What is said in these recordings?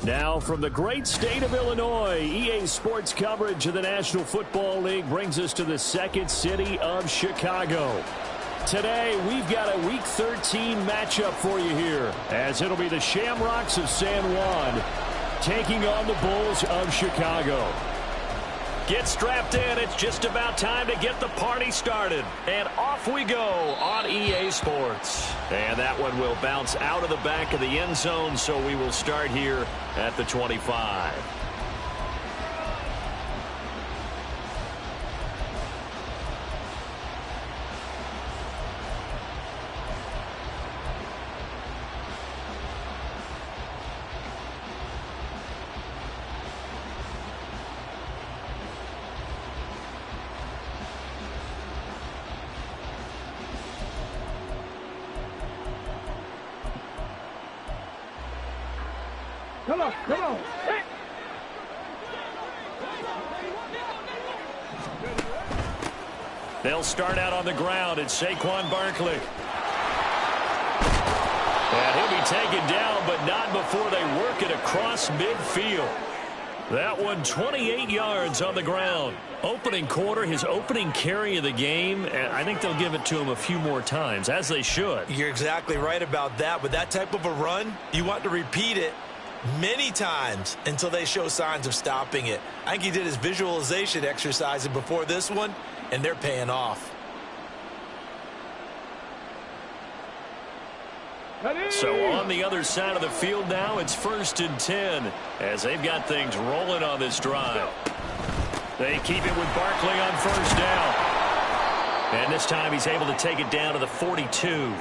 Now from the great state of Illinois, EA Sports coverage of the National Football League brings us to the second city of Chicago. Today, we've got a Week 13 matchup for you here, as it'll be the Shamrocks of San Juan taking on the Bulls of Chicago. Get strapped in. It's just about time to get the party started. And off we go on EA Sports. And that one will bounce out of the back of the end zone, so we will start here at the 25. Come on. Hey. They'll start out on the ground. It's Saquon Barkley. And he'll be taken down, but not before they work it across midfield. That one 28 yards on the ground. Opening quarter, his opening carry of the game, and I think they'll give it to him a few more times, as they should. You're exactly right about that. With that type of a run, you want to repeat it many times until they show signs of stopping it. I think he did his visualization exercises before this one, and they're paying off. So on the other side of the field now, it's 1st and 10 as they've got things rolling on this drive. They keep it with Barkley on 1st down. And this time he's able to take it down to the 42.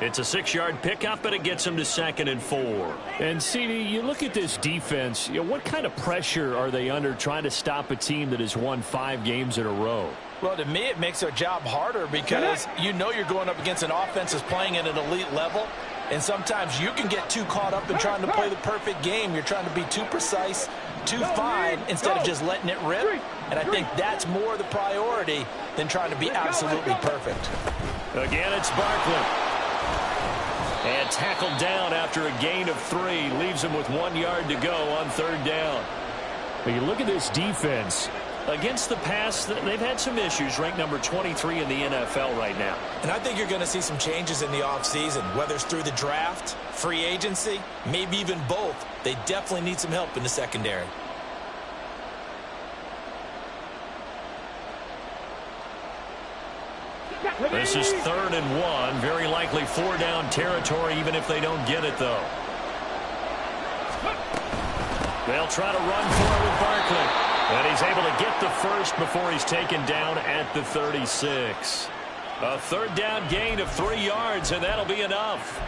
It's a 6-yard pickup, but it gets him to 2nd and 4. And, CD, you look at this defense, what kind of pressure are they under trying to stop a team that has won 5 games in a row? Well, to me, it makes their job harder because you know you're going up against an offense that's playing at an elite level, and sometimes you can get too caught up in trying to play the perfect game. You're trying to be too precise, too fine, instead of just letting it rip. And I think that's more the priority than trying to be absolutely perfect. Again, it's Barkley. And tackled down after a gain of 3. Leaves him with 1 yard to go on 3rd down. But you look at this defense. Against the pass, they've had some issues. Ranked number 23 in the NFL right now. And I think you're going to see some changes in the offseason, whether it's through the draft, free agency, maybe even both. They definitely need some help in the secondary. This is 3rd and 1. Very likely 4-down territory, even if they don't get it, though. They'll try to run for it with Barkley. And he's able to get the first before he's taken down at the 36. A 3rd down gain of 3 yards, and that'll be enough.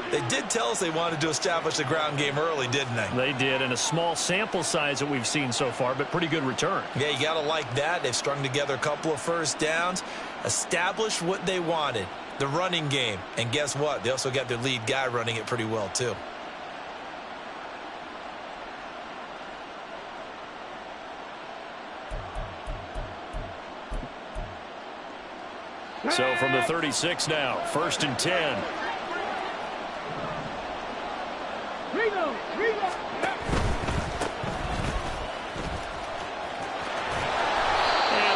They did tell us they wanted to establish the ground game early, didn't they? They did, and a small sample size that we've seen so far, but pretty good return. Yeah, you got to like that. They've strung together a couple of 1st downs, established what they wanted, the running game. And guess what? They also got their lead guy running it pretty well, too. So from the 36 now, 1st and 10. And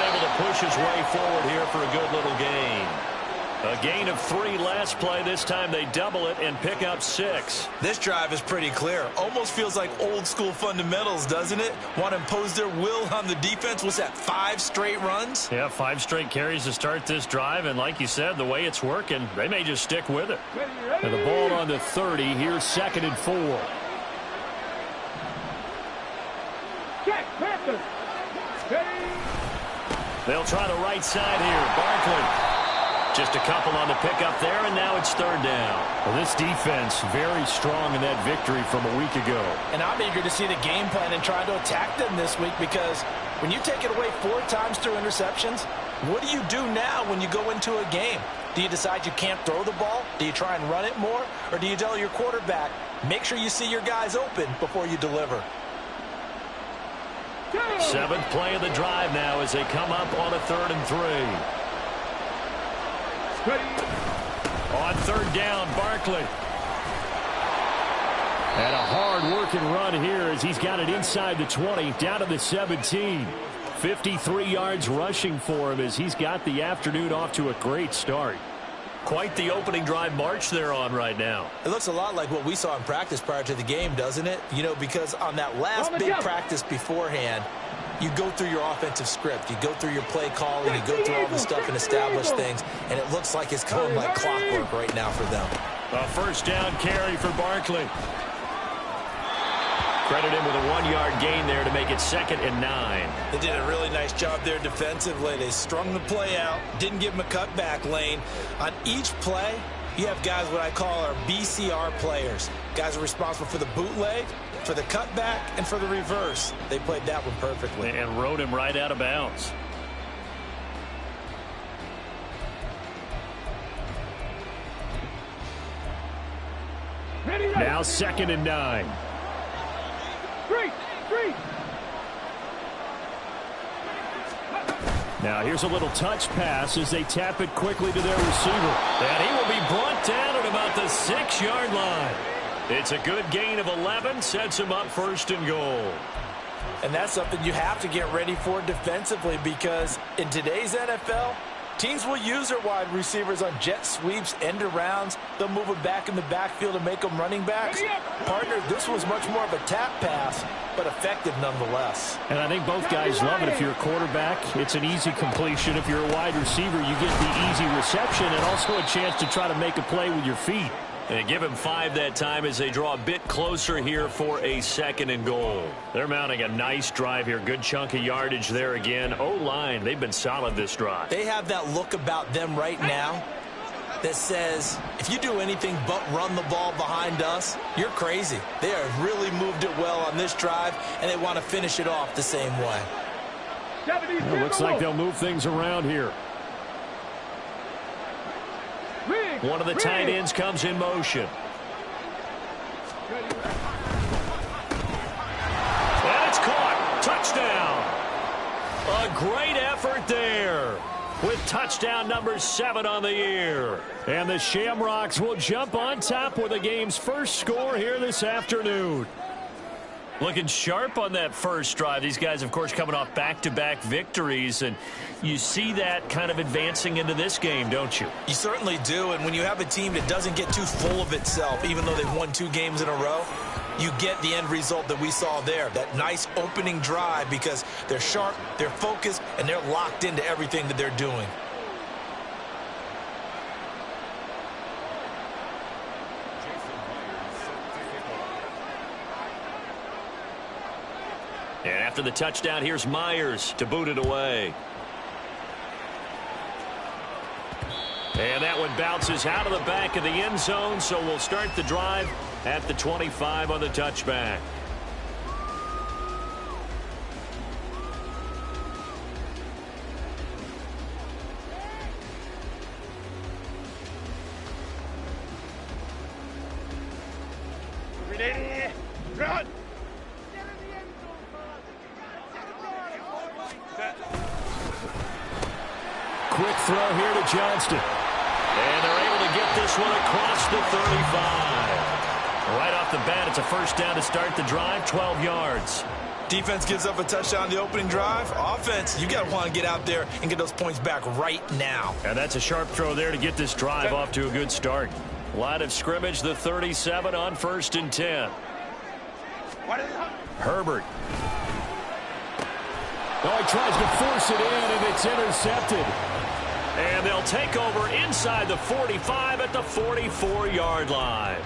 able to push his way forward here for a good little gain. A gain of 3 last play. This time they double it and pick up 6. This drive is pretty clear. Almost feels like old school fundamentals, doesn't it? Want to impose their will on the defense. What's that, 5 straight runs? Yeah, 5 straight carries to start this drive. And like you said, the way it's working, they may just stick with it. And the ball on the 30. Here's 2nd and 4. They'll try the right side here. Barkley. Just a couple on the pickup there, and now it's third down. Well, this defense very strong in that victory from a week ago. And I'm eager to see the game plan and try to attack them this week, because when you take it away 4 times through interceptions, what do you do now when you go into a game? Do you decide you can't throw the ball? Do you try and run it more? Or do you tell your quarterback, make sure you see your guys open before you deliver? 7th play of the drive now as they come up on a 3rd and 3. On 3rd down, Barkley. And a hard-working run here as he's got it inside the 20, down to the 17. 53 yards rushing for him as he's got the afternoon off to a great start. Quite the opening drive march they're on right now. It looks a lot like what we saw in practice prior to the game, doesn't it? You know, because on that last big practice beforehand, you go through your offensive script. You go through your play calling. You go through all the stuff and establish things. And it looks like it's going like clockwork right now for them. A 1st down carry for Barkley. Credit him with a 1-yard gain there to make it 2nd and 9. They did a really nice job there defensively. They strung the play out, didn't give him a cutback lane. On each play, you have guys what I call our BCR players. Guys are responsible for the bootleg, for the cutback, and for the reverse. They played that one perfectly. And rode him right out of bounds. Now 2nd and 9. Now here's a little touch pass as they tap it quickly to their receiver. And he will be brought down at about the 6-yard line. It's a good gain of 11, sets him up 1st and goal. And that's something you have to get ready for defensively, because in today's NFL, teams will use their wide receivers on jet sweeps, end arounds. They'll move them back in the backfield and make them running backs. Partner, this was much more of a tap pass, but effective nonetheless. And I think both guys love it. If you're a quarterback, it's an easy completion. If you're a wide receiver, you get the easy reception and also a chance to try to make a play with your feet. And give him 5 that time as they draw a bit closer here for a 2nd and goal. They're mounting a nice drive here. Good chunk of yardage there again. O-line, they've been solid this drive. They have that look about them right now that says, if you do anything but run the ball behind us, you're crazy. They have really moved it well on this drive, and they want to finish it off the same way. Well, looks like they'll move things around here. One of the tight ends comes in motion. And it's caught. Touchdown. A great effort there with touchdown number 7 on the year. And the Shamrocks will jump on top with the game's first score here this afternoon. Looking sharp on that first drive. These guys, of course, coming off back-to-back victories, and you see that kind of advancing into this game, don't you? You certainly do, and when you have a team that doesn't get too full of itself, even though they've won 2 games in a row, you get the end result that we saw there, that nice opening drive, because they're sharp, they're focused, and they're locked into everything that they're doing. And after the touchdown, here's Myers to boot it away. And that one bounces out of the back of the end zone, so we'll start the drive at the 25 on the touchback. Run! Quick throw here to Johnston. And they're able to get this one across the 35. Right off the bat, it's a 1st down to start the drive, 12 yards. Defense gives up a touchdown on the opening drive. Offense, you got to want to get out there and get those points back right now. And that's a sharp throw there to get this drive off to a good start. Line of scrimmage, the 37 on 1st and 10. Herbert. Oh, he tries to force it in, and it's intercepted. And they'll take over inside the 45 at the 44-yard line.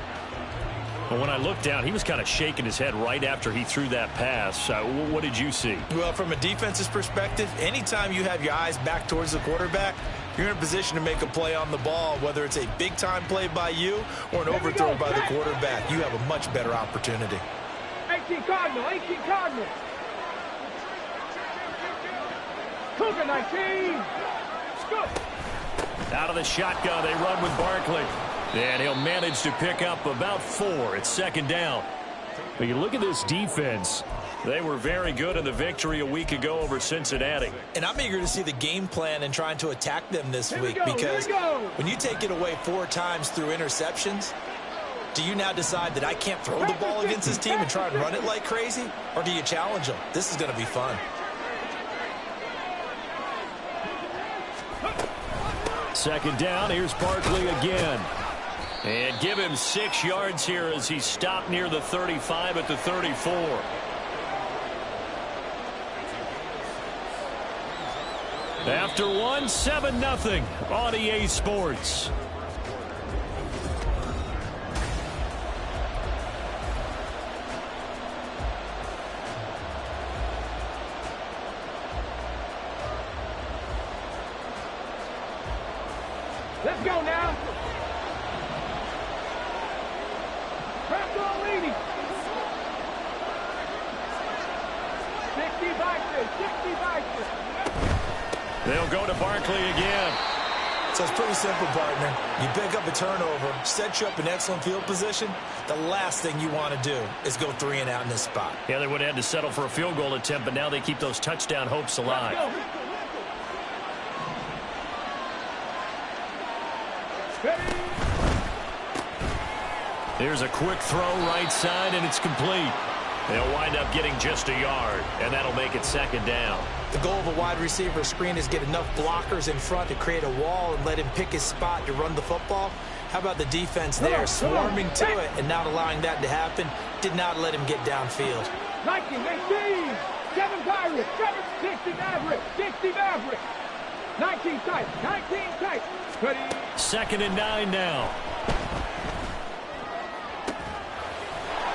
Well, when I looked down, he was kind of shaking his head right after he threw that pass. What did you see? Well, from a defense's perspective, anytime you have your eyes back towards the quarterback, you're in a position to make a play on the ball, whether it's a big-time play by you or an overthrow by the quarterback. You have a much better opportunity. 18 Cardinal, 18 Cardinal. Cougar 19. Scoop. Out of the shotgun, they run with Barkley. And he'll manage to pick up about 4. It's second down. But you look at this defense. They were very good in the victory a week ago over Cincinnati. And I'm eager to see the game plan and trying to attack them this week, because when you take it away 4 times through interceptions, do you now decide that I can't throw the ball against this team and try and run it like crazy? Or do you challenge them? This is going to be fun. Second down, here's Barkley again. And give him 6 yards here as he stopped near the 35 at the 34. After 1, 7-0 on EA Sports. Let's go now. Press on leading. 60 Vikings, 60 Vikings. They'll go to Barkley again. So it's pretty simple, partner. You pick up a turnover, set you up in excellent field position. The last thing you want to do is go 3 and out in this spot. Yeah, they would have had to settle for a field goal attempt, but now they keep those touchdown hopes alive. Here's a quick throw right side, and it's complete. They'll wind up getting just a yard, and that'll make it second down. The goal of a wide receiver screen is get enough blockers in front to create a wall and let him pick his spot to run the football. How about the defense there, swarming to it and not allowing that to happen? Did not let him get downfield. 19, 18, 7 Pirates, 60 Mavericks, 60 Mavericks. 19 tight, 19 tight. 2nd and 9 now.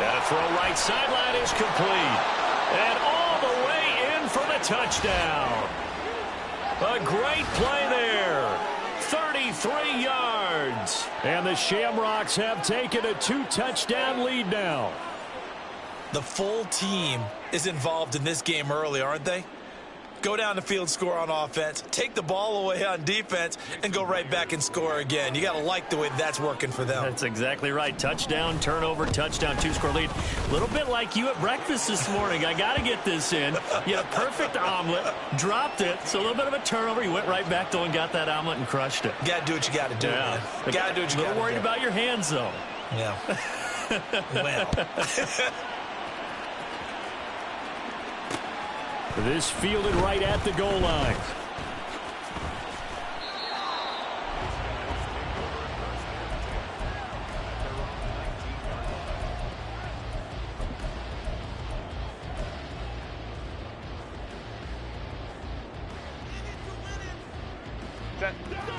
And a throw right sideline is complete. And all the way in for the touchdown. A great play there. 33 yards. And the Shamrocks have taken a 2-touchdown lead now. The full team is involved in this game early, aren't they? Go down the field, score on offense, take the ball away on defense, and go right back and score again. You got to like the way that's working for them. That's exactly right. Touchdown, turnover, touchdown, 2-score lead. A little bit like you at breakfast this morning. I got to get this in. You had a perfect omelet, dropped it, so a little bit of a turnover. You went right back, though, and got that omelet and crushed it. You got to do what you got to do, man. You got to do what you got to do. A little worried about your hands, though. Yeah. Well. This fielded right at the goal line.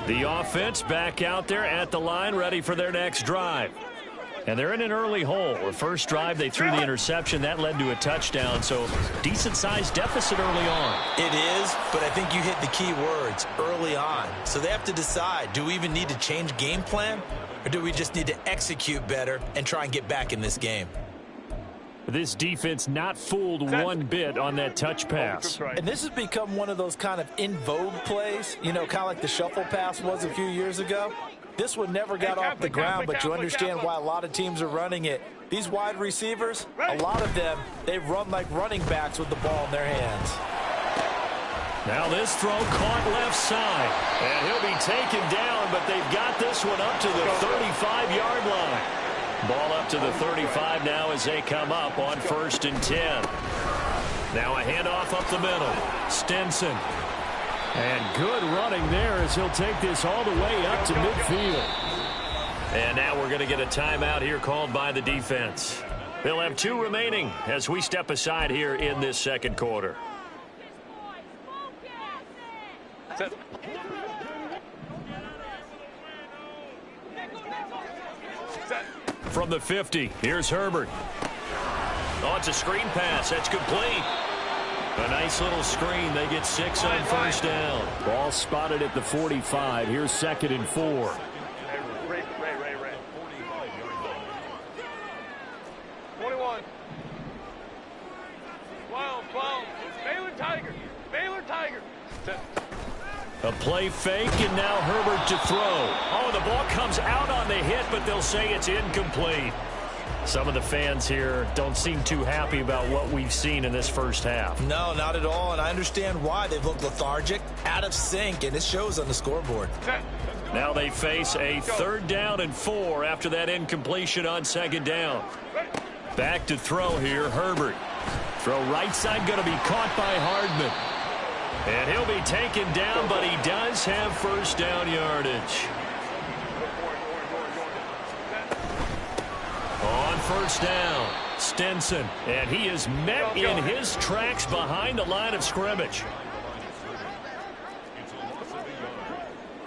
The offense back out there at the line, ready for their next drive. And they're in an early hole. The first drive, they threw the interception. That led to a touchdown, so decent-sized deficit early on. It is, but I think you hit the key words, early on. So they have to decide, do we even need to change game plan, or do we just need to execute better and try and get back in this game? This defense not fooled one bit on that touch pass. And this has become one of those kind of in vogue plays, you know, kind of like the shuffle pass was a few years ago. This one never got off the ground, but you understand why a lot of teams are running it. These wide receivers, a lot of them, they run like running backs with the ball in their hands. Now this throw caught left side. And he'll be taken down, but they've got this one up to the 35-yard line. Ball up to the 35 now as they come up on 1st and 10. Now a handoff up the middle. Stinson. And good running there as he'll take this all the way up to midfield. And now we're going to get a timeout here called by the defense. They'll have 2 remaining as we step aside here in this second quarter. From the 50, here's Herbert. Oh, it's a screen pass. That's complete. A nice little screen. They get 6 on first down. Ball spotted at the 45. Here's 2nd and 4. Ray. 21. 12. Baylor Tiger. A play fake, and now Herbert to throw. Oh, the ball comes out on the hit, but they'll say it's incomplete. Some of the fans here don't seem too happy about what we've seen in this first half. No, not at all, and I understand why. They've looked lethargic, out of sync, and it shows on the scoreboard. Now they face a 3rd down and 4 after that incompletion on 2nd down. Back to throw here, Herbert. Throw right side, going to be caught by Hardman. And he'll be taken down, but he does have first down yardage. On first down, Stinson. And he is met in his tracks behind the line of scrimmage.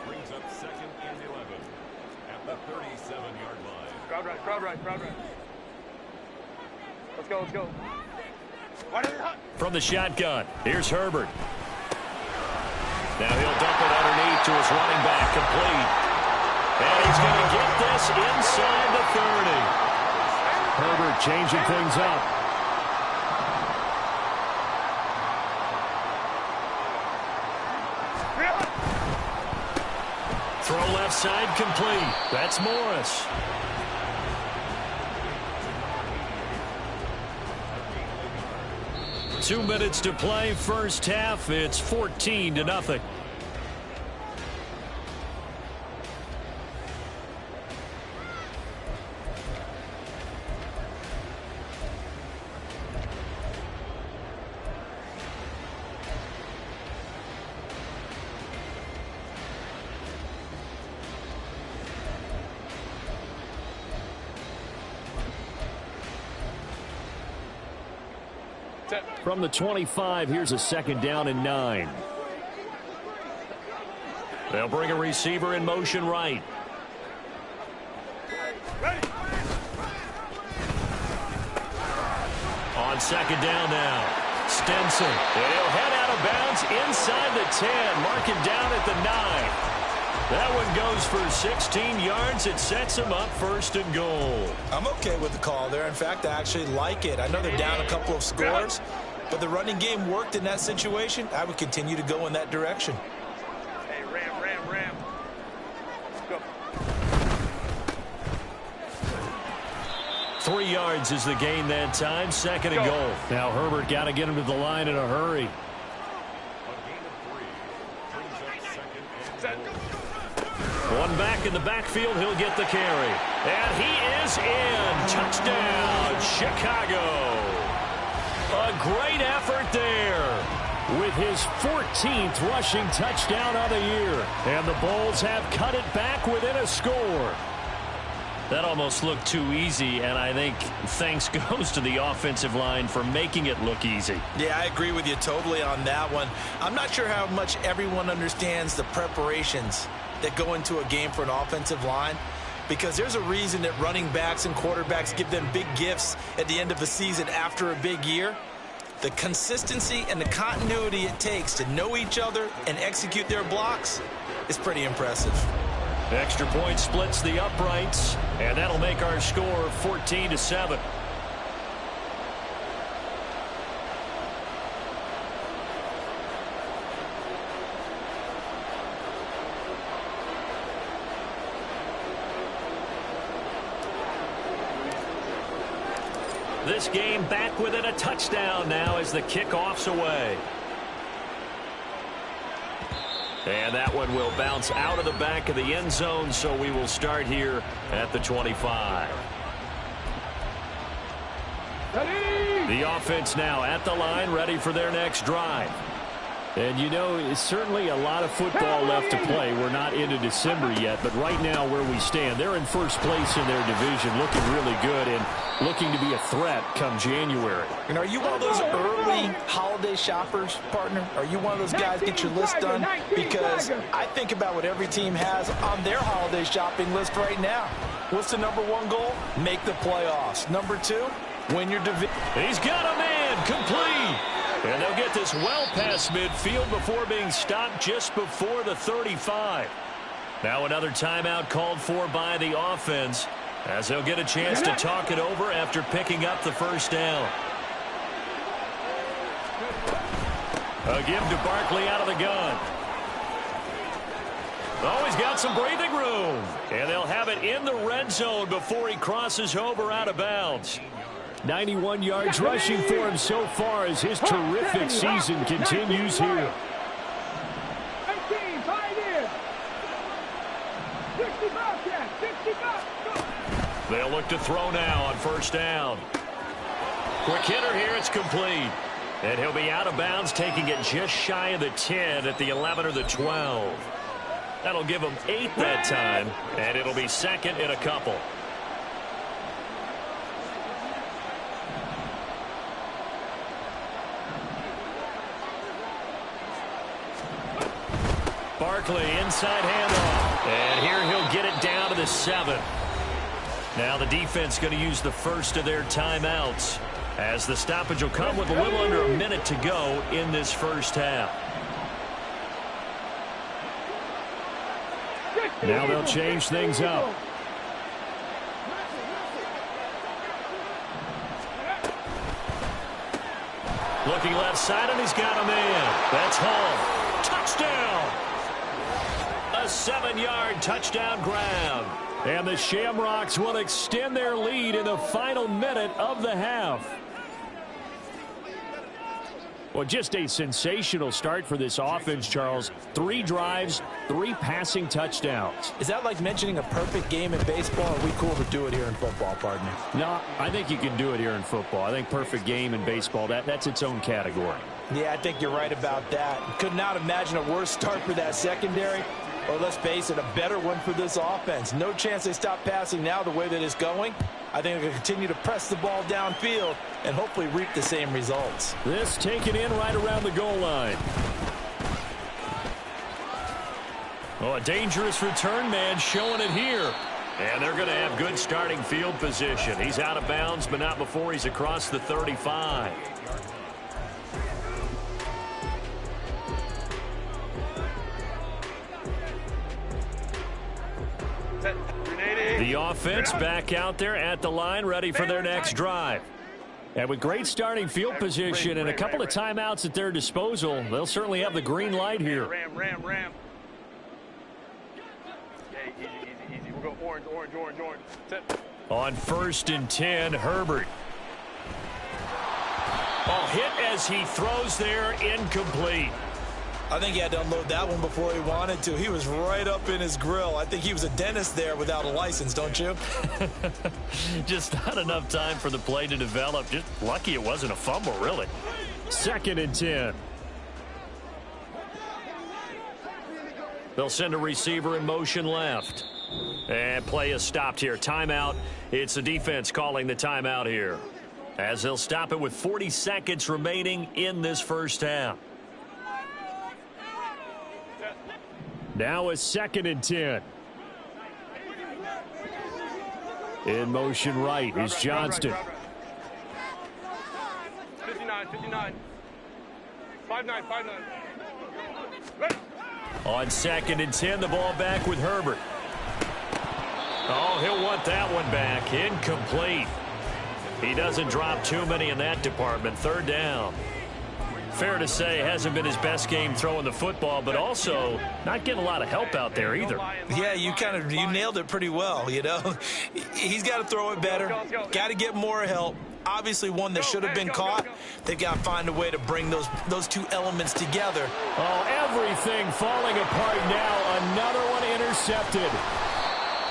Brings up 2nd and 11 at the 37-yard line. Crowd right. Let's go. From the shotgun, here's Herbert. Now he'll dump it underneath to his running back, complete. And he's going to get this inside the 30. Herbert changing things up. Throw left side, complete. That's Morris. Two minutes to play, first half. It's 14-0. From the 25, here's a 2nd down and 9. They'll bring a receiver in motion right. On 2nd down now, Stinson. He'll head out of bounds inside the 10. Mark him down at the 9. That one goes for 16 yards. It sets him up 1st and goal. I'm okay with the call there. In fact, I actually like it. I know they're down a couple of scores, but the running game worked in that situation. I would continue to go in that direction. Hey, Ram. Go. 3 yards is the gain that time. 2nd and goal. Now Herbert got to get him to the line in a hurry. A gain of 3 brings up 2nd and goal. One back in the backfield, he'll get the carry. And he is in. Touchdown, Chicago. A great effort there with his 14th rushing touchdown of the year. And the Bulls have cut it back within a score. That almost looked too easy, and I think thanks goes to the offensive line for making it look easy. Yeah, I agree with you totally on that one. I'm not sure how much everyone understands the preparations that go into a game for an offensive line, because there's a reason that running backs and quarterbacks give them big gifts at the end of the season after a big year. The consistency and the continuity it takes to know each other and execute their blocks is pretty impressive. Extra point splits the uprights, and that'll make our score 14-7. This game back within a touchdown now as the kickoff's away. And that one will bounce out of the back of the end zone, so we will start here at the 25. The offense now at the line, ready for their next drive. And, you know, it's certainly a lot of football left to play. We're not into December yet, but right now where we stand, they're in first place in their division, looking really good and looking to be a threat come January. And are you one of those early holiday shoppers, partner? Are you one of those guys get your list done? Because I think about what every team has on their holiday shopping list right now. What's the #1 goal? Make the playoffs. #2, win your division. He's got a man, complete. And they'll get this well past midfield before being stopped just before the 35. Now another timeout called for by the offense as they'll get a chance to talk it over after picking up the first down. A give to Barkley out of the gun. Oh, he's got some breathing room. And they'll have it in the red zone before he crosses over out of bounds. 91 yards rushing for him so far as his terrific season continues here. 18, tied in. 65, 65. They'll look to throw now on first down. Quick hitter here, it's complete. And he'll be out of bounds, taking it just shy of the 10 at the 11 or the 12. That'll give him 8 that time, and it'll be second and a couple. Barkley inside handoff. And here he'll get it down to the 7. Now the defense going to use the first of their timeouts, as the stoppage will come with a little under a minute to go in this first half. Now they'll change things up. Looking left side, and he's got a man. That's Hall. Touchdown! A 7-yard touchdown grab. And the Shamrocks will extend their lead in the final minute of the half. Well, just a sensational start for this offense, Charles. 3 drives, 3 passing touchdowns. Is that like mentioning a perfect game in baseball? Or are we cool to do it here in football, partner? No, I think you can do it here in football. I think perfect game in baseball, that's its own category. Yeah, I think you're right about that. Could not imagine a worse start for that secondary. Or let's face it, a better one for this offense. No chance they stop passing now the way that it's going. I think they're going to continue to press the ball downfield and hopefully reap the same results. This taken in right around the goal line. Oh, a dangerous return man showing it here. And they're going to have good starting field position. He's out of bounds, but not before he's across the 35. The offense back out there at the line, ready for their next drive. And with great starting field position and a couple of timeouts at their disposal, they'll certainly have the green light here. Ram. Okay, easy. We'll go orange. On 1st and 10, Herbert. Oh, hit as he throws there, incomplete. I think he had to unload that one before he wanted to. He was right up in his grill. I think he was a dentist there without a license, don't you? Just not enough time for the play to develop. Just lucky it wasn't a fumble, really. 2nd and 10. They'll send a receiver in motion left. And play is stopped here. Timeout. It's the defense calling the timeout here, as they'll stop it with 40 seconds remaining in this first half. Now a 2nd and 10. In motion right is Johnston. 59. 5-9. On 2nd and 10, the ball back with Herbert. Oh, he'll want that one back. Incomplete. He doesn't drop too many in that department. 3rd down. Fair to say, hasn't been his best game throwing the football, but also not getting a lot of help out there either. Yeah, you nailed it pretty well, you know. He's got to throw it better. Got to get more help. Obviously one that should have been caught. They've got to find a way to bring those 2 elements together. Oh, everything falling apart now. Another one intercepted.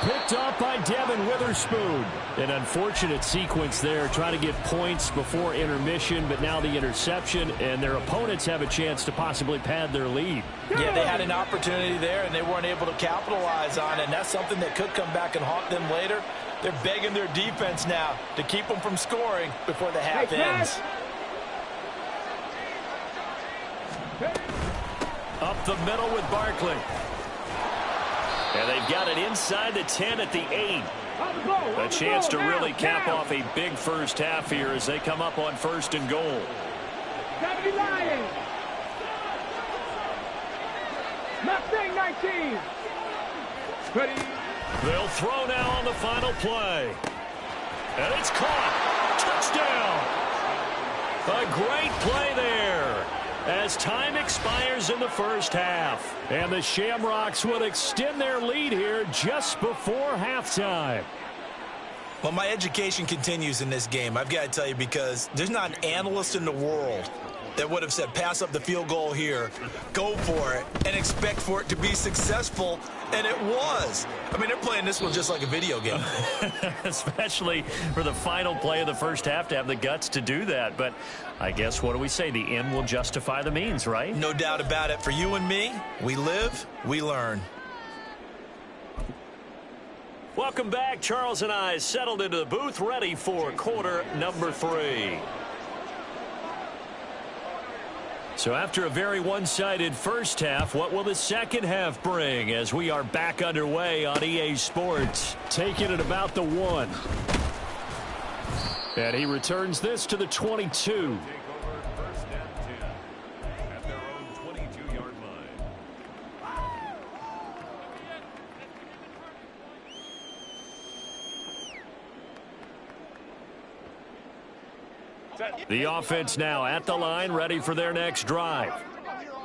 Picked off by Devin Witherspoon. An unfortunate sequence there, trying to get points before intermission, but now the interception, and their opponents have a chance to possibly pad their lead. Yeah, they had an opportunity there, and they weren't able to capitalize on it, and that's something that could come back and haunt them later. They're begging their defense now to keep them from scoring before the half ends. Up the middle with Barkley. And they've got it inside the 10 at the 8. A chance to really cap off a big first half here as they come up on 1st and goal. 70 Lions. Mustang 19. Ready. They'll throw now on the final play. And it's caught. Touchdown. A great play there as time expires in the first half. And the Shamrocks will extend their lead here just before halftime. Well, my education continues in this game, I've got to tell you, because there's not an analyst in the world that would have said pass up the field goal here, go for it, and expect for it to be successful, and it was. I mean, they're playing this one just like a video game. Especially for the final play of the first half to have the guts to do that. But I guess, what do we say? The end will justify the means, right? No doubt about it. For you and me, we live, we learn. Welcome back. Charles and I settled into the booth, ready for quarter number 3. So after a very one-sided first half, what will the second half bring as we are back underway on EA Sports? Taking it about the 1. And he returns this to the 22. Take over first and 10 at their own 22-yard line. The offense now at the line, ready for their next drive.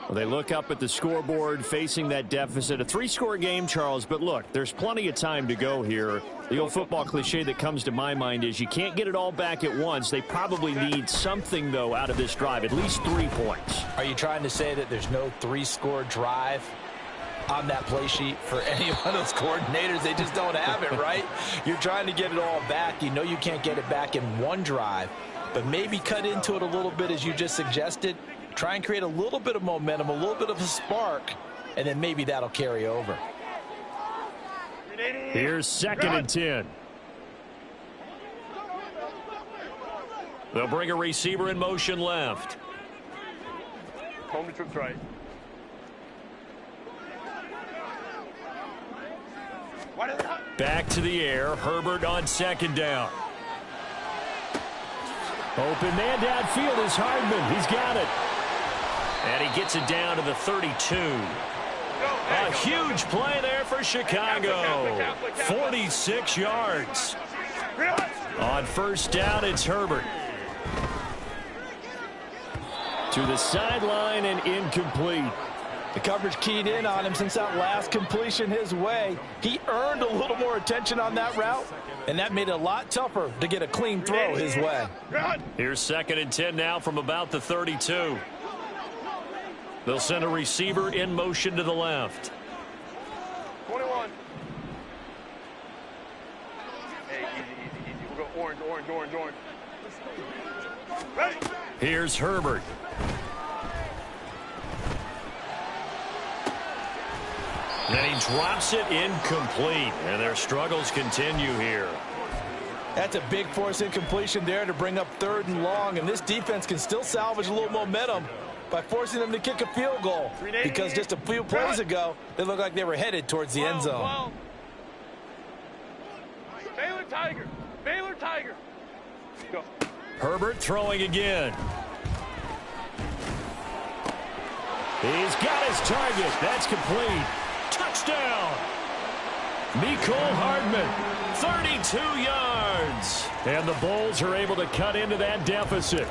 Well, they look up at the scoreboard, facing that deficit. A 3-score game, Charles, but look, there's plenty of time to go here. The old football cliche that comes to my mind is you can't get it all back at once. They probably need something, though, out of this drive, at least 3 points. Are you trying to say that there's no 3-score drive on that play sheet for any one of those coordinators? They just don't have it, right? You're trying to get it all back. You know you can't get it back in one drive, but maybe cut into it a little bit, as you just suggested. Try and create a little bit of momentum, a little bit of a spark, and then maybe that'll carry over. Here's 2nd and 10. They'll bring a receiver in motion left. Home to trips right. Back to the air. Herbert on 2nd down. Open man downfield is Hardman. He's got it. And he gets it down to the 32. A huge play there for Chicago. 46 yards. On 1st down, it's Herbert. To the sideline and incomplete. The coverage keyed in on him since that last completion his way. He earned a little more attention on that route, and that made it a lot tougher to get a clean throw his way. Here's 2nd and 10 now from about the 32. They'll send a receiver in motion to the left. 21. Hey, easy. We'll go orange. Ready. Here's Herbert. Then he drops it incomplete, and their struggles continue here. That's a big force incompletion there to bring up 3rd and long, and this defense can still salvage a little momentum by forcing them to kick a field goal, because just a few plays ago, they looked like they were headed towards the end zone. Baylor Tiger. Go. Herbert throwing again. He's got his target. That's complete. Touchdown. Mecole Hardman, 32 yards. And the Bulls are able to cut into that deficit.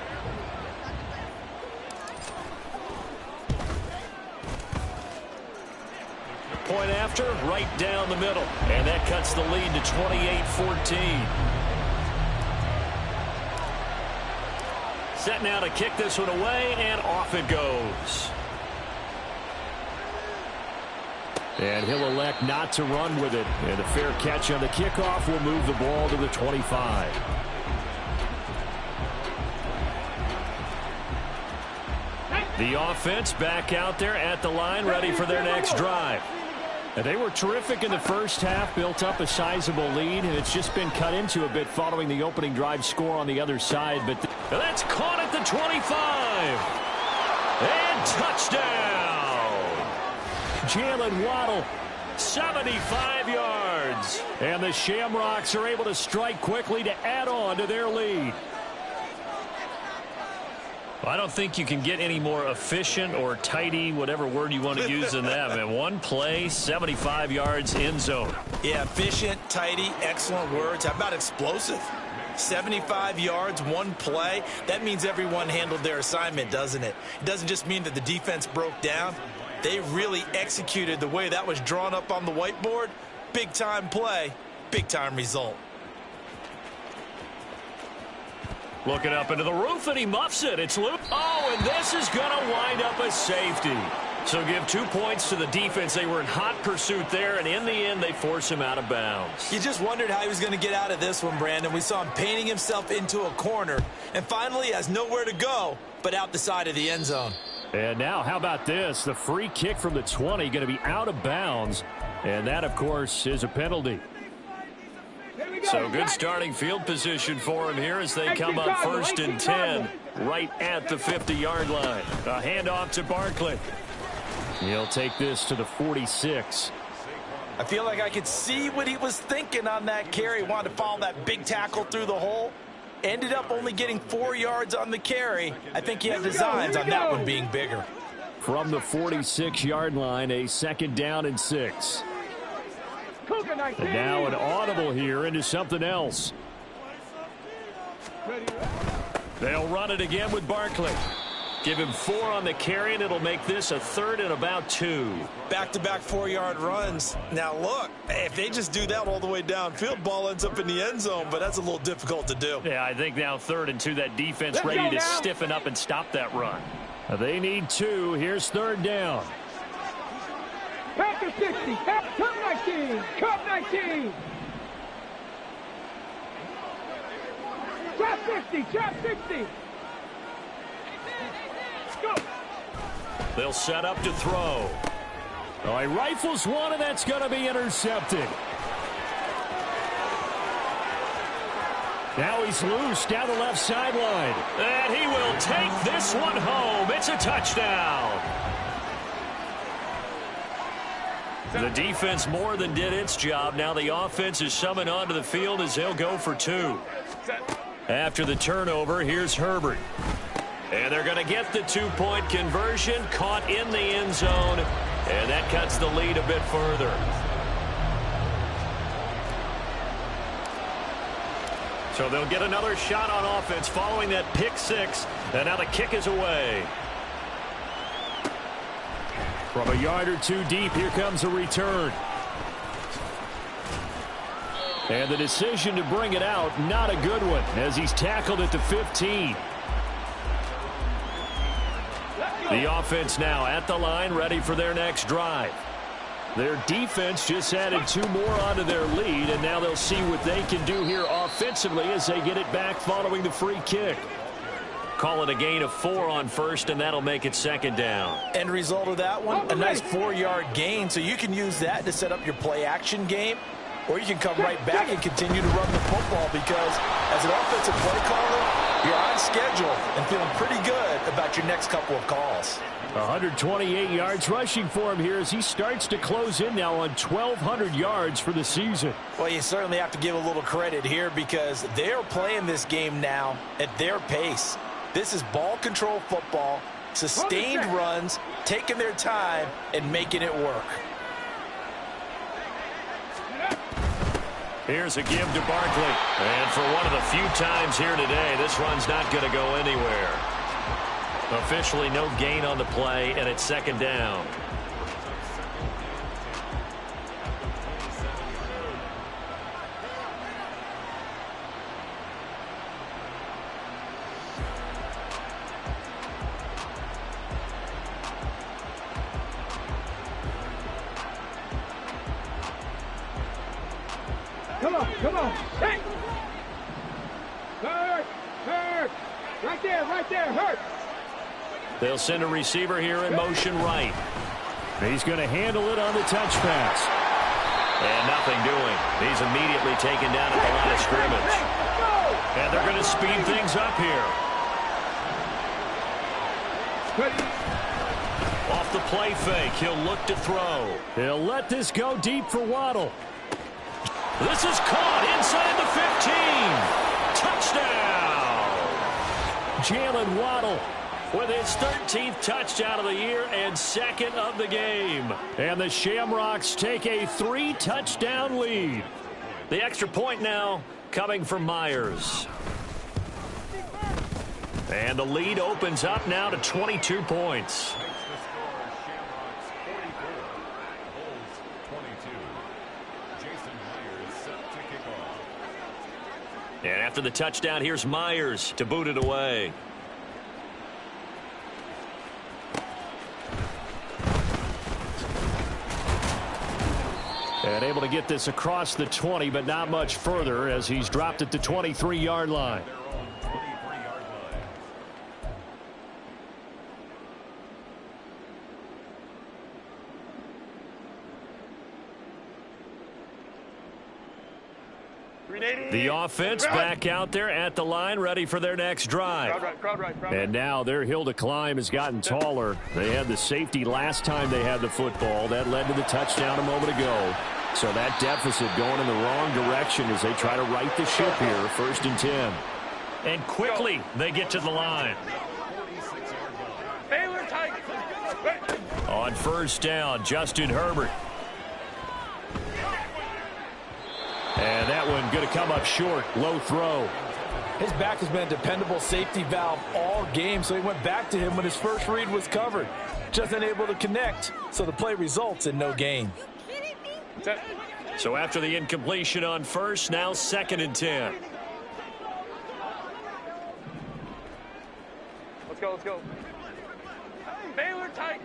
Point after, right down the middle. And that cuts the lead to 28-14. Set now to kick this one away, and off it goes. And he'll elect not to run with it. And a fair catch on the kickoff will move the ball to the 25. The offense back out there at the line, ready for their next drive. And they were terrific in the first half, built up a sizable lead, and it's just been cut into a bit following the opening drive score on the other side. But that's caught at the 25. And touchdown. Jalen Waddle, 75 yards. And the Shamrocks are able to strike quickly to add on to their lead. I don't think you can get any more efficient or tidy, whatever word you want to use in that. Man, one play, 75 yards in zone. Yeah, efficient, tidy, excellent words. How about explosive? 75 yards, one play. That means everyone handled their assignment, doesn't it? It doesn't just mean that the defense broke down. They really executed the way that was drawn up on the whiteboard. Big-time play, big-time result. Looking up into the roof, and he muffs it. It's loose. Oh, and this is going to wind up a safety. So give 2 points to the defense. They were in hot pursuit there, and in the end, they force him out of bounds. You just wondered how he was going to get out of this one, Brandon. We saw him painting himself into a corner, and finally has nowhere to go but out the side of the end zone. And now, how about this? The free kick from the 20 going to be out of bounds, and that, of course, is a penalty. So good starting field position for him here as they come up 1st and 10 right at the 50-yard line. A handoff to Barkley. He'll take this to the 46. I feel like I could see what he was thinking on that carry. Wanted to follow that big tackle through the hole. Ended up only getting 4 yards on the carry. I think he had designs on that one being bigger. From the 46-yard line, a 2nd down and 6. And now an audible here into something else. They'll run it again with Barkley. Give him 4 on the carry, and it'll make this a 3rd and about 2. Back-to-back 4-yard runs. Now, look, if they just do that all the way downfield, ball ends up in the end zone, but that's a little difficult to do. Yeah, I think now 3rd and 2, that defense ready to stiffen up and stop that run. They need 2. Here's 3rd down. Packer 60, Cup 19, Cup 19. Trap 50, Trap 60. Go. They'll set up to throw. Oh, he rifles one, and that's going to be intercepted. Now he's loose down the left sideline. And he will take this one home. It's a touchdown. The defense more than did its job. Now the offense is summoned onto the field as they'll go for 2. After the turnover, here's Herbert. And they're going to get the 2-point conversion, caught in the end zone, and that cuts the lead a bit further. So they'll get another shot on offense following that pick 6, and now the kick is away. From a yard or 2 deep, here comes a return. And the decision to bring it out, not a good one, as he's tackled at the 15. The offense now at the line, ready for their next drive. Their defense just added 2 more onto their lead, and now they'll see what they can do here offensively as they get it back following the free kick. Call it a gain of 4 on 1st, and that'll make it 2nd down. End result of that one, a nice 4-yard gain, so you can use that to set up your play-action game, or you can come right back and continue to run the football because as an offensive play caller, you're on schedule and feeling pretty good about your next couple of calls. 128 yards rushing for him here as he starts to close in now on 1,200 yards for the season. Well, you certainly have to give a little credit here because they're playing this game now at their pace. This is ball control football, sustained runs, taking their time, and making it work. Here's a give to Barkley. And for one of the few times here today, this run's not going to go anywhere. Officially no gain on the play, and it's 2nd down. Come on. Hey! Hurt. Right there, Hurt. They'll send a receiver here in motion right. He's going to handle it on the touch pass. And nothing doing. He's immediately taken down at the line of scrimmage. And they're going to speed things up here. Off the play fake, he'll look to throw. He'll let this go deep for Waddle. This is caught inside the 15. Touchdown. Jalen Waddle with his 13th touchdown of the year and second of the game. And the Shamrocks take a 3-touchdown lead. The extra point now coming from Myers. And the lead opens up now to 22 points. And after the touchdown, here's Myers to boot it away. And able to get this across the 20, but not much further as he's dropped it to 23-yard line. The offense back out there at the line, ready for their next drive. And now their hill to climb has gotten taller. They had the safety last time they had the football. That led to the touchdown a moment ago. So that deficit going in the wrong direction as they try to right the ship here. 1st and 10. And quickly they get to the line. On 1st down, Justin Herbert. And that one going to come up short. Low throw. His back has been a dependable safety valve all game, so he went back to him when his first read was covered. Just unable to connect, so the play results in no gain. So after the incompletion on 1st, now 2nd and 10. Let's go, let's go. Baylor Tigers.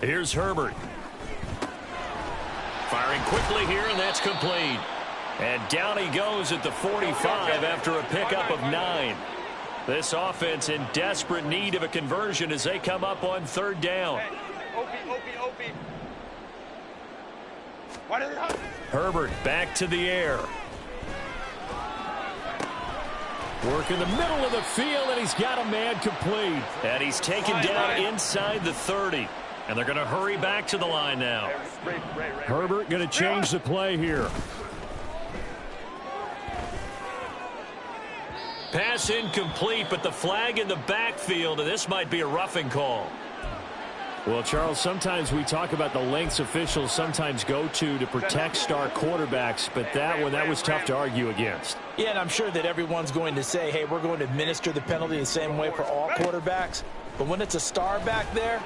Here's Herbert. Firing quickly here, and that's complete. And down he goes at the 45 after a pickup of 9. This offense in desperate need of a conversion as they come up on 3rd down. Herbert back to the air. Work in the middle of the field, and he's got a man complete. And he's taken down inside the 30. And they're going to hurry back to the line now. Herbert going to change the play here. Pass incomplete, but the flag in the backfield, and this might be a roughing call. Well, Charles, sometimes we talk about the lengths officials sometimes go to protect star quarterbacks, but that one, that was tough to argue against. Yeah, and I'm sure that everyone's going to say, hey, we're going to administer the penalty the same way for all quarterbacks. But when it's a star back there,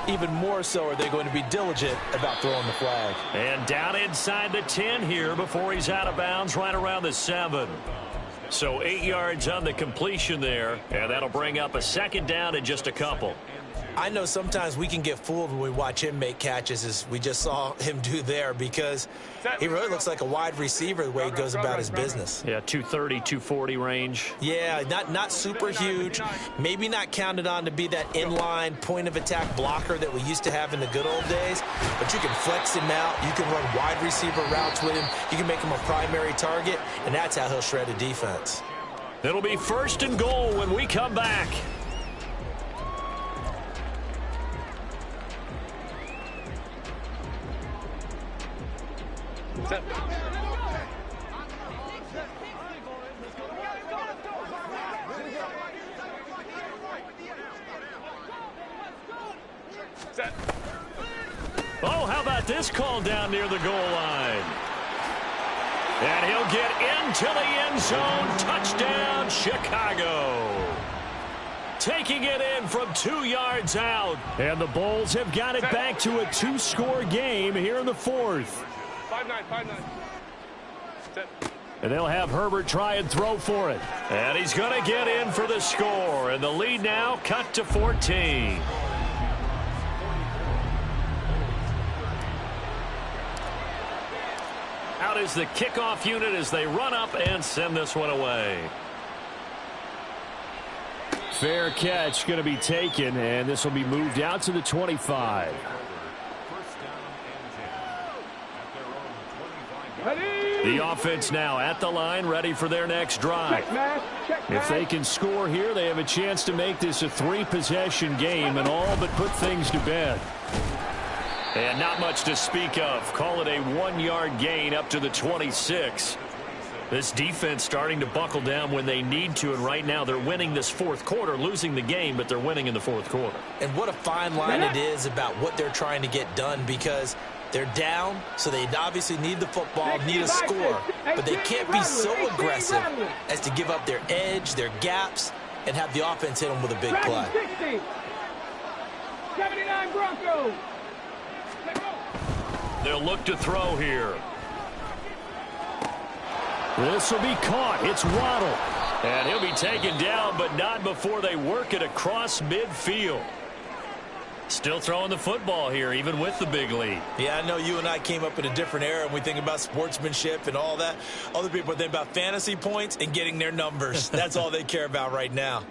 even more so are they going to be diligent about throwing the flag. And down inside the 10 here before he's out of bounds right around the 7. So 8 yards on the completion there, and that'll bring up a 2nd down in just a couple. I know sometimes we can get fooled when we watch him make catches, as we just saw him do there, because he really looks like a wide receiver the way he goes about his business. Yeah, 230, 240 range. Yeah, not super huge. Maybe not counted on to be that inline point-of-attack blocker that we used to have in the good old days, but you can flex him out. You can run wide receiver routes with him. You can make him a primary target, and that's how he'll shred a defense. It'll be 1st and goal when we come back. Oh, how about this call down near the goal line? And he'll get into the end zone. Touchdown, Chicago. Taking it in from 2 yards out. And the Bulls have got it back to a 2-score game here in the 4th. 5-9. And they'll have Herbert try and throw for it. And he's going to get in for the score. And the lead now cut to 14. Out is the kickoff unit as they run up and send this one away. Fair catch going to be taken, and this will be moved out to the 25. The offense now at the line, ready for their next drive. If they can score here, they have a chance to make this a 3-possession game and all but put things to bed. And not much to speak of. Call it a 1-yard gain up to the 26. This defense starting to buckle down when they need to, and right now they're winning this fourth quarter, losing the game, but they're winning in the fourth quarter. And what a fine line it is about what they're trying to get done, because they're down, so they obviously need the football, need a score, but they can't be so aggressive as to give up their edge, their gaps, and have the offense hit them with a big play. 79 Broncos. They'll look to throw here. This will be caught. It's Waddle. And he'll be taken down, but not before they work it across midfield. Still throwing the football here, even with the big lead. Yeah, I know you and I came up in a different era, and we think about sportsmanship and all that. Other people think about fantasy points and getting their numbers. That's all they care about right now.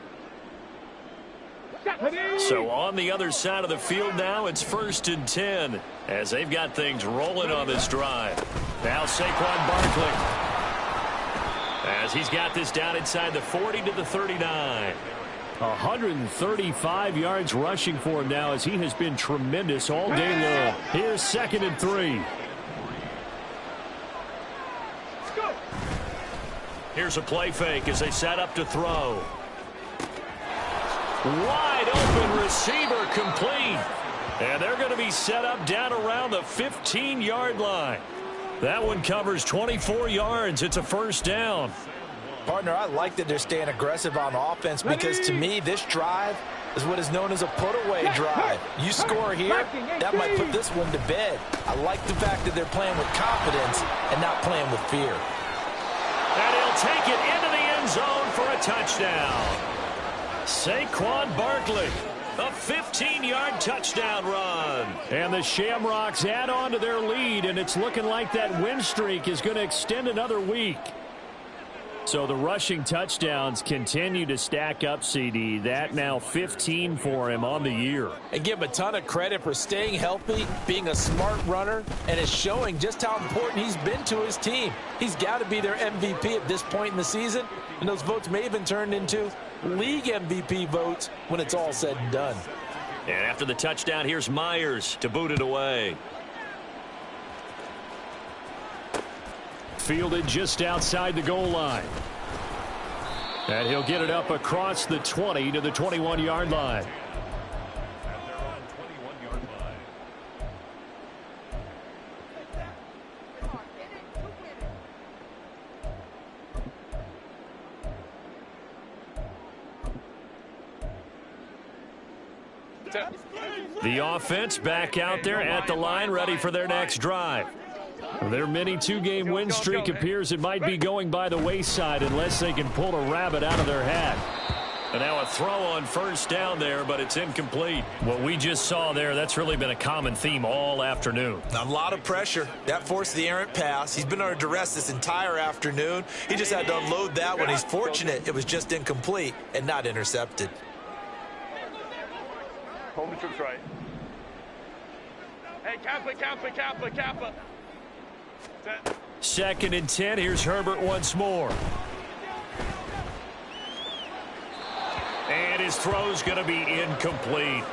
So on the other side of the field now, it's 1st and 10 as they've got things rolling on this drive. Now Saquon Barkley, as he's got this down inside the 40 to the 39. 135 yards rushing for him now, as he has been tremendous all day long. Here's 2nd and 3. Here's a play fake as they set up to throw. Wide open receiver, complete. And they're going to be set up down around the 15-yard line. That one covers 24 yards. It's a 1st down. Partner, I like that they're staying aggressive on offense, because to me, this drive is what is known as a put-away drive. You score here, that might put this one to bed. I like the fact that they're playing with confidence and not playing with fear. And he'll take it into the end zone for a touchdown. Saquon Barkley, a 15-yard touchdown run. And the Shamrocks add on to their lead, and it's looking like that win streak is going to extend another week. So the rushing touchdowns continue to stack up, CD. That now 15 for him on the year. And give him a ton of credit for staying healthy, being a smart runner, and is showing just how important he's been to his team. He's got to be their MVP at this point in the season, and those votes may even turn into league MVP votes when it's all said and done. And after the touchdown, here's Myers to boot it away. Fielded just outside the goal line. And he'll get it up across the 20 to the 21-yard line. At their own 21-yard line. The offense back out there at the line, ready for their next drive. Their mini 2-game win streak appears it might be going by the wayside unless they can pull a rabbit out of their hat. And now a throw on 1st down there, but it's incomplete. What we just saw there, that's really been a common theme all afternoon. A lot of pressure. That forced the errant pass. He's been under duress this entire afternoon. He just had to unload that one. He's fortunate it was just incomplete and not intercepted. Home troops right. Hey, Kappa. 2nd and 10. Here's Herbert once more. And his throw's going to be incomplete.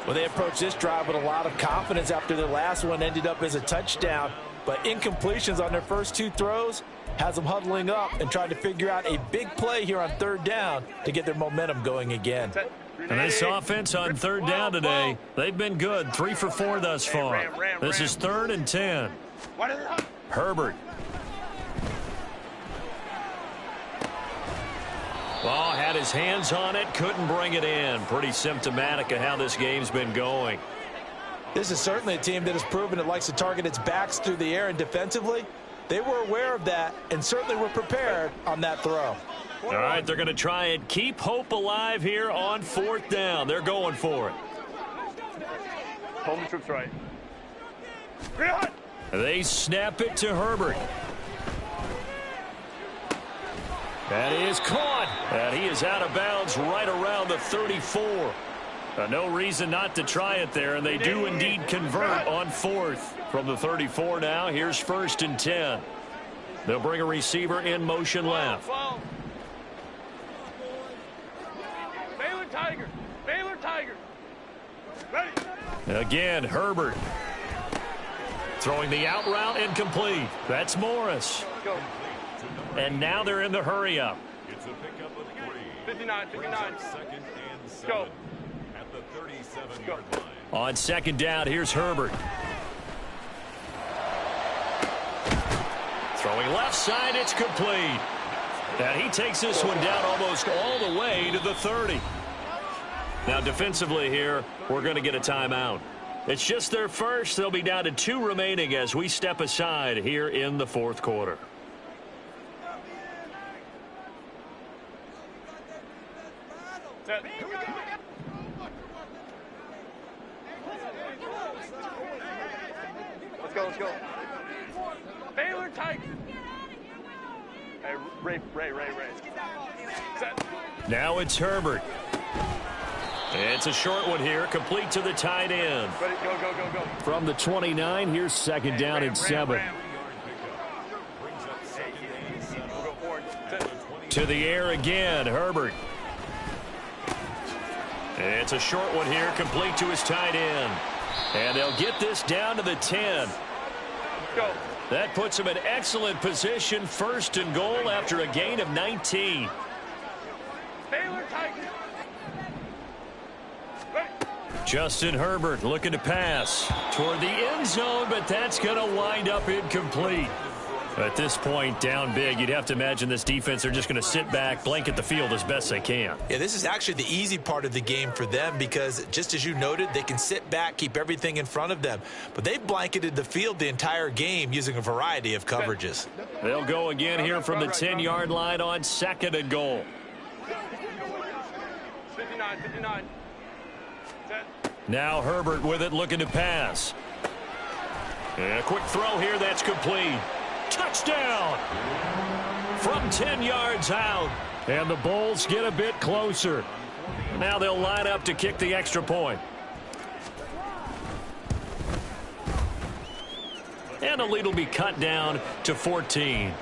Well, they approached this drive with a lot of confidence after their last one ended up as a touchdown. But incompletions on their first 2 throws has them huddling up and trying to figure out a big play here on 3rd down to get their momentum going again. And this offense on 3rd down today, they've been good. 3 for 4 thus far. This is 3rd and 10. Herbert. Well, had his hands on it, couldn't bring it in. Pretty symptomatic of how this game's been going. This is certainly a team that has proven it likes to target its backs through the air, and defensively, they were aware of that and certainly were prepared on that throw. All right, they're going to try and keep hope alive here on 4th down. They're going for it. Home troops right. They snap it to Herbert. That is caught. And he is out of bounds right around the 34. No reason not to try it there, and they do indeed convert on 4th. From the 34 now, here's 1st and 10. They'll bring a receiver in motion left. Baylor Tiger. Ready. Again, Herbert. Throwing the out route incomplete. That's Morris. Go. And now they're in the hurry-up. It's a pickup of 3. 59, 59. Second and 7 Go. at the 37-yard line. On second down, here's Herbert. Throwing left side, it's complete. And he takes this one down almost all the way to the 30. Now defensively here, we're going to get a timeout. It's just their first. They'll be down to 2 remaining as we step aside here in the fourth quarter. Set. Let's go, let's go. Baylor tight. Hey, Ray. Set. Now it's Herbert. It's a short one here, complete to the tight end. Ready, go. From the 29, here's second down and 7. We'll go forward. Set. To the air again, Herbert. It's a short one here, complete to his tight end. And they'll get this down to the 10. Go. That puts him in excellent position, first and goal after a gain of 19. Baylor tight. Ready. Justin Herbert looking to pass toward the end zone, but that's going to wind up incomplete. At this point, down big, you'd have to imagine this defense, they're just going to sit back, blanket the field as best they can. Yeah, this is actually the easy part of the game for them because, just as you noted, they can sit back, keep everything in front of them. But they've blanketed the field the entire game using a variety of coverages. They'll go again here from the 10-yard line on second and goal. 59. Set. Now Herbert with it, looking to pass. And a quick throw here, that's complete. Touchdown! From 10 yards out. And the Bulls get a bit closer. Now they'll line up to kick the extra point. And the lead will be cut down to 14.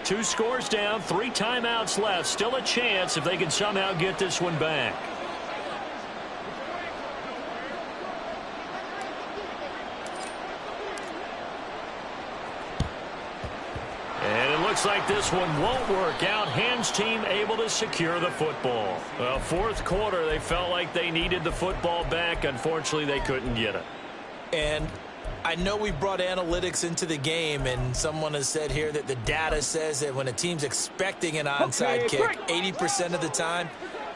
Two scores down, 3 timeouts left. Still a chance if they can somehow get this one back. And it looks like this one won't work out. Hans team able to secure the football. Well, fourth quarter, they felt like they needed the football back. Unfortunately, they couldn't get it. And I know we brought analytics into the game, and someone has said here that the data says that when a team's expecting an onside kick, 80% of the time,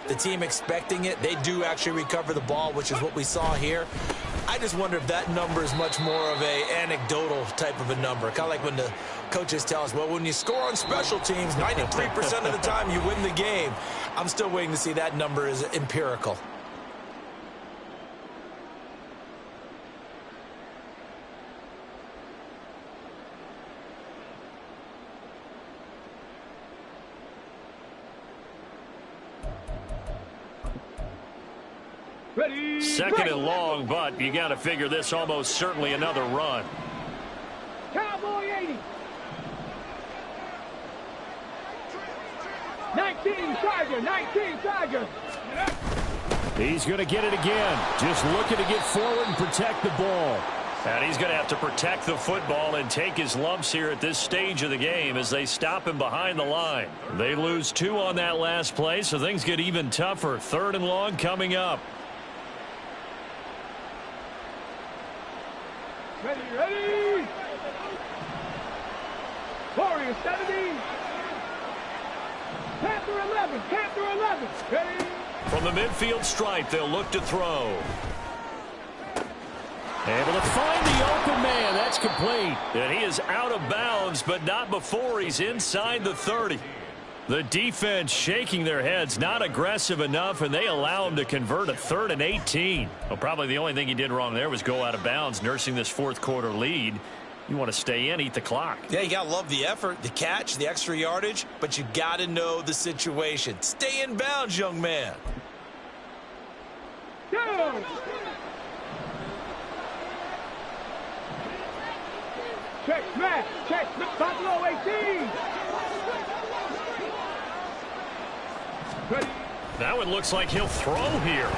the team expecting it, they do actually recover the ball, which is what we saw here. I just wonder if that number is much more of a anecdotal type of a number. Kind of like when the coaches tell us, well, when you score on special teams, 93% of the time you win the game. I'm still waiting to see that number is empirical. Ready. Second and long, but you got to figure this almost certainly another run. Cowboy 80. 19 Tiger. He's going to get it again. Just looking to get forward and protect the ball. And he's going to have to protect the football and take his lumps here at this stage of the game as they stop him behind the line. They lose 2 on that last play, so things get even tougher. Third and long coming up. Ready. Warrior 70. Panther 11. Ready. From the midfield stripe, they'll look to throw. Able to find the open man. That's complete. And he is out of bounds, but not before he's inside the 30. The defense shaking their heads, not aggressive enough, and they allow him to convert a 3rd and 18. Well, probably the only thing he did wrong there was go out of bounds, nursing this fourth quarter lead. You want to stay in, eat the clock. Yeah, you got to love the effort, the catch, the extra yardage, but you got to know the situation. Stay in bounds, young man. Go. Check smash. Buffalo 18. That one looks like he'll throw here.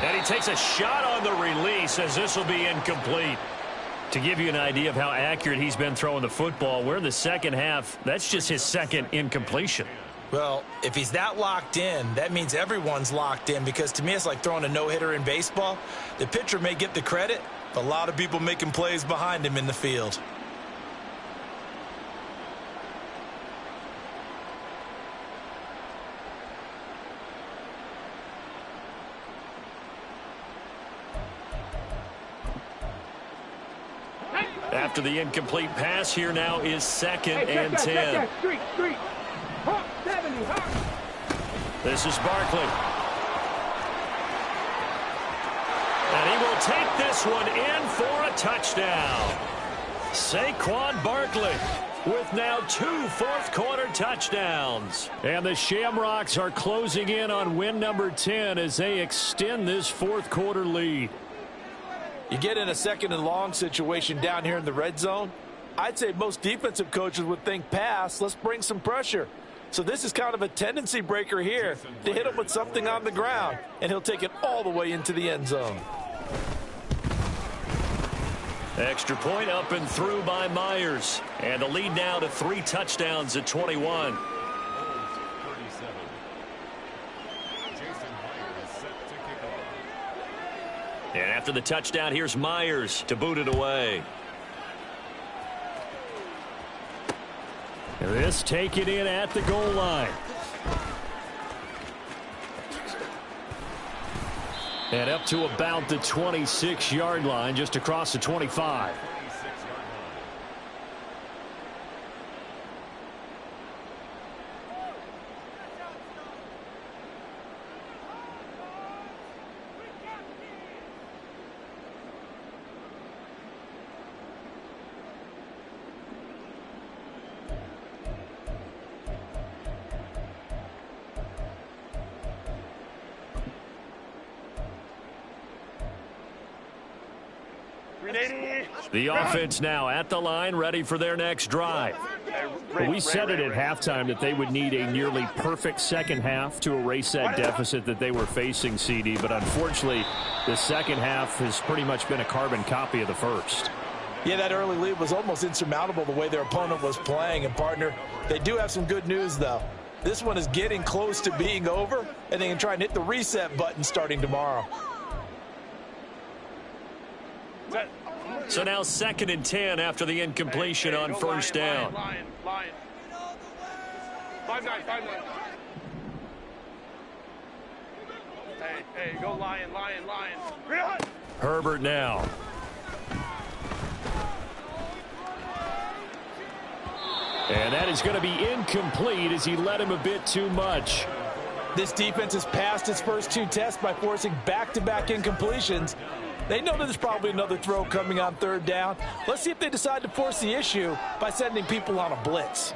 And he takes a shot on the release as this will be incomplete. To give you an idea of how accurate he's been throwing the football, we're in the second half. That's just his second incompletion. Well, if he's that locked in, that means everyone's locked in, because to me it's like throwing a no-hitter in baseball. The pitcher may get the credit, but a lot of people making plays behind him in the field. After the incomplete pass, here now is second and 10. Street. Hawk 70, Hawk. This is Barkley. And he will take this one in for a touchdown. Saquon Barkley with now 2 fourth-quarter touchdowns. And the Shamrocks are closing in on win number 10 as they extend this fourth-quarter lead. You get in a second and long situation down here in the red zone, I'd say most defensive coaches would think pass, let's bring some pressure. So this is kind of a tendency breaker here to hit him with something on the ground, and he'll take it all the way into the end zone. Extra point up and through by Myers. And the lead now to 3 touchdowns at 21. And after the touchdown, here's Myers to boot it away. This taken in at the goal line. And up to about the 26-yard line, just across the 25. The offense now at the line, ready for their next drive. We said it at halftime that they would need a nearly perfect second half to erase that deficit that they were facing, CD. But unfortunately, the second half has pretty much been a carbon copy of the first. Yeah, that early lead was almost insurmountable the way their opponent was playing. And, partner, they do have some good news, though. This one is getting close to being over, and they can try and hit the reset button starting tomorrow. So now 2nd and 10 after the incompletion on first down. Lion. 5-9. Hey, go Lion. Herbert now. And that is going to be incomplete as he led him a bit too much. This defense has passed its first 2 tests by forcing back-to-back incompletions. They know there's probably another throw coming on 3rd down. Let's see if they decide to force the issue by sending people on a blitz.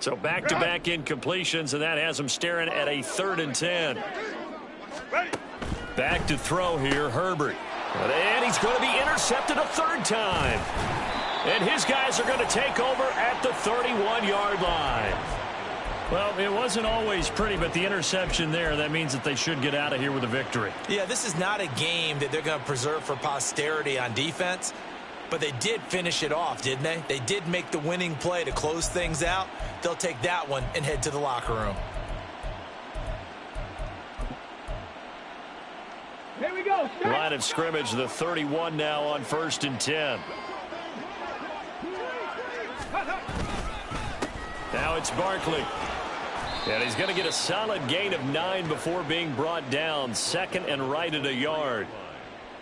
So back-to-back incompletions, and that has them staring at a 3rd and 10. Back to throw here, Herbert. And he's going to be intercepted a 3rd time. And his guys are going to take over at the 31-yard line. Well, it wasn't always pretty, but the interception there, that means that they should get out of here with a victory. Yeah, this is not a game that they're going to preserve for posterity on defense, but they did finish it off, didn't they? They did make the winning play to close things out. They'll take that one and head to the locker room. Here we go. Line of scrimmage, the 31 now on 1st and 10. Now it's Barkley. And he's going to get a solid gain of 9 before being brought down. 2nd and right at a yard.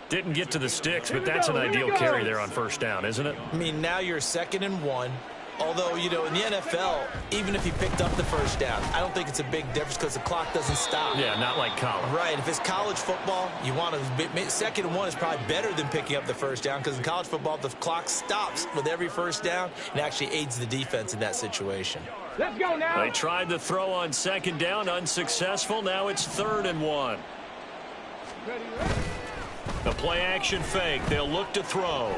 Didn't get to the sticks, but that's an ideal carry there on 1st down, isn't it? I mean, now you're 2nd and 1. Although, you know, in the NFL, even if he picked up the 1st down, I don't think it's a big difference because the clock doesn't stop. Yeah, not like college. Right. If it's college football, you want to 2nd and 1 is probably better than picking up the 1st down because in college football, the clock stops with every 1st down and actually aids the defense in that situation. Let's go now. They tried the throw on 2nd down, unsuccessful. Now it's 3rd and 1. The play action fake. They'll look to throw.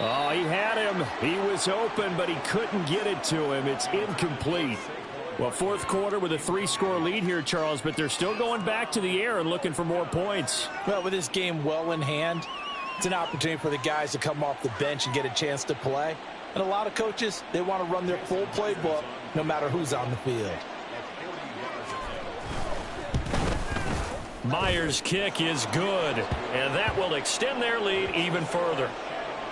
Oh, he had him. He was open, but he couldn't get it to him. It's incomplete. Well, fourth quarter with a 3-score lead here, Charles, but they're still going back to the air and looking for more points. Well, with this game well in hand, it's an opportunity for the guys to come off the bench and get a chance to play. And a lot of coaches, they want to run their full playbook no matter who's on the field. Myers' kick is good, and that will extend their lead even further.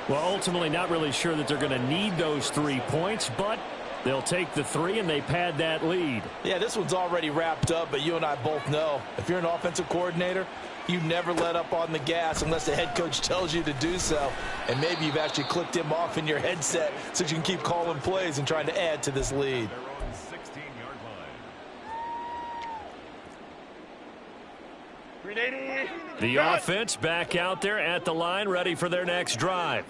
Well, ultimately not really sure that they're going to need those 3 points, but they'll take the 3 and they pad that lead. Yeah, this one's already wrapped up, but you and I both know if you're an offensive coordinator, you never let up on the gas unless the head coach tells you to do so. And maybe you've actually clicked him off in your headset so you can keep calling plays and trying to add to this lead. The offense back out there at the line, ready for their next drive.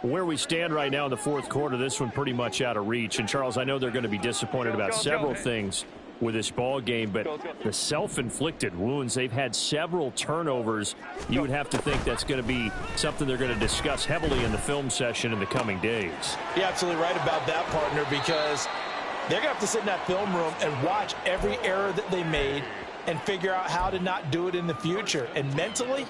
Where we stand right now in the fourth quarter, this one pretty much out of reach. And, Charles, I know they're going to be disappointed about several things with this ball game, but the self-inflicted wounds, they've had several turnovers. You would have to think that's going to be something they're going to discuss heavily in the film session in the coming days. You're absolutely right about that, partner, because they're going to have to sit in that film room and watch every error that they made and figure out how to not do it in the future. And mentally,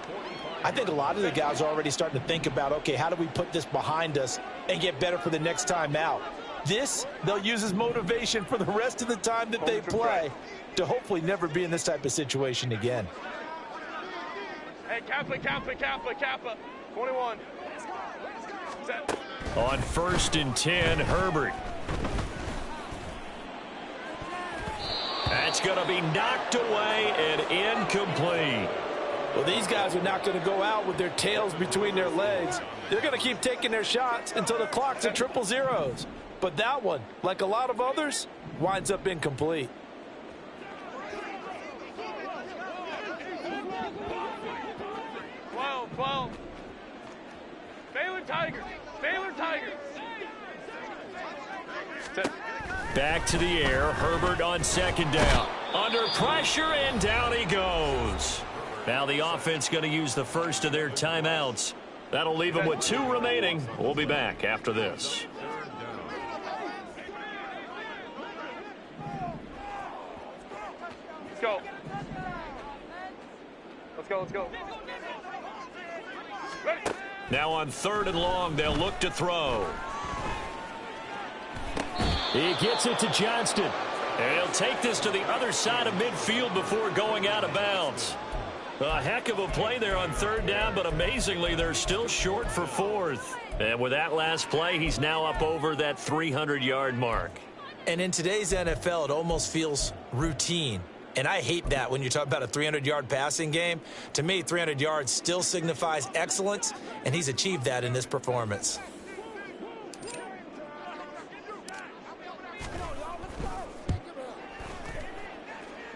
I think a lot of the guys are already starting to think about, okay, how do we put this behind us and get better for the next time out? This, they'll use as motivation for the rest of the time that they play to hopefully never be in this type of situation again. Hey, Kappa, Kappa, Kappa, Kappa. 21. Set. On 1st and 10, Herbert. That's going to be knocked away and incomplete. Well, these guys are not going to go out with their tails between their legs. They're going to keep taking their shots until the clock's at 000. But that one, like a lot of others, winds up incomplete. Well. Baylor Tigers. Baylor Tigers. Set. Back to the air. Herbert on 2nd down. Under pressure, and down he goes. Now the offense going to use the first of their timeouts. That'll leave them with 2 remaining. We'll be back after this. Let's go. Ready. Now on 3rd and long, they'll look to throw. He gets it to Johnston. And he'll take this to the other side of midfield before going out of bounds. A heck of a play there on 3rd down, but amazingly, they're still short for 4th. And with that last play, he's now up over that 300-yard mark. And in today's NFL, it almost feels routine. And I hate that when you talk about a 300-yard passing game. To me, 300 yards still signifies excellence, and he's achieved that in this performance.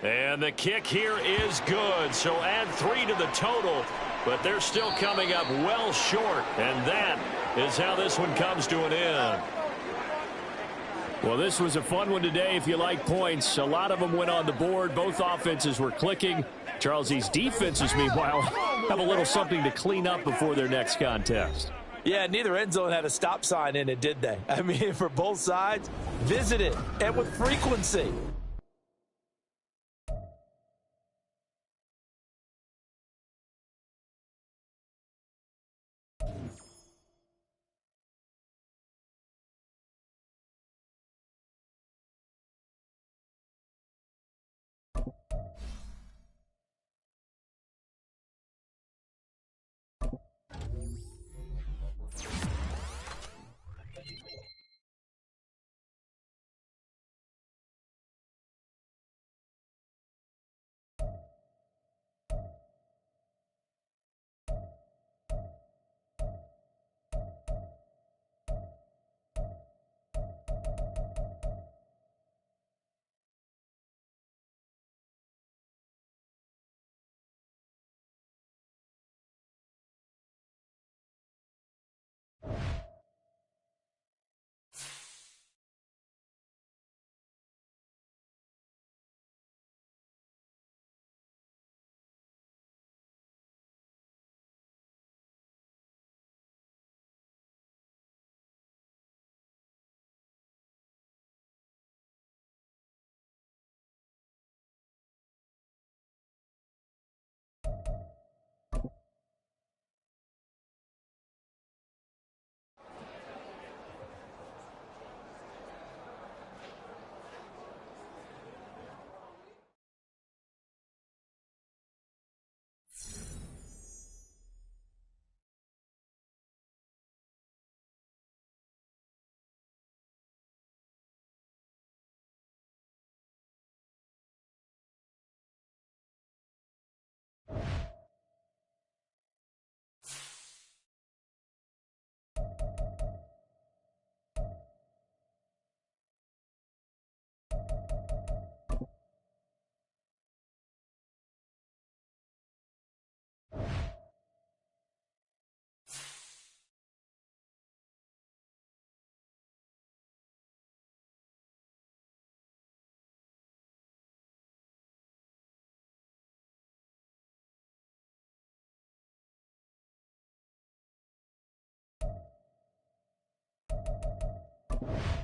And the kick here is good, so add 3 to the total, but they're still coming up well short, and that is how this one comes to an end. Well, this was a fun one today if you like points. A lot of them went on the board. Both offenses were clicking. Charles, these defenses, meanwhile, have a little something to clean up before their next contest. Yeah, neither end zone had a stop sign in it, did they? I mean, for both sides, visit it, and with frequency. Maverick.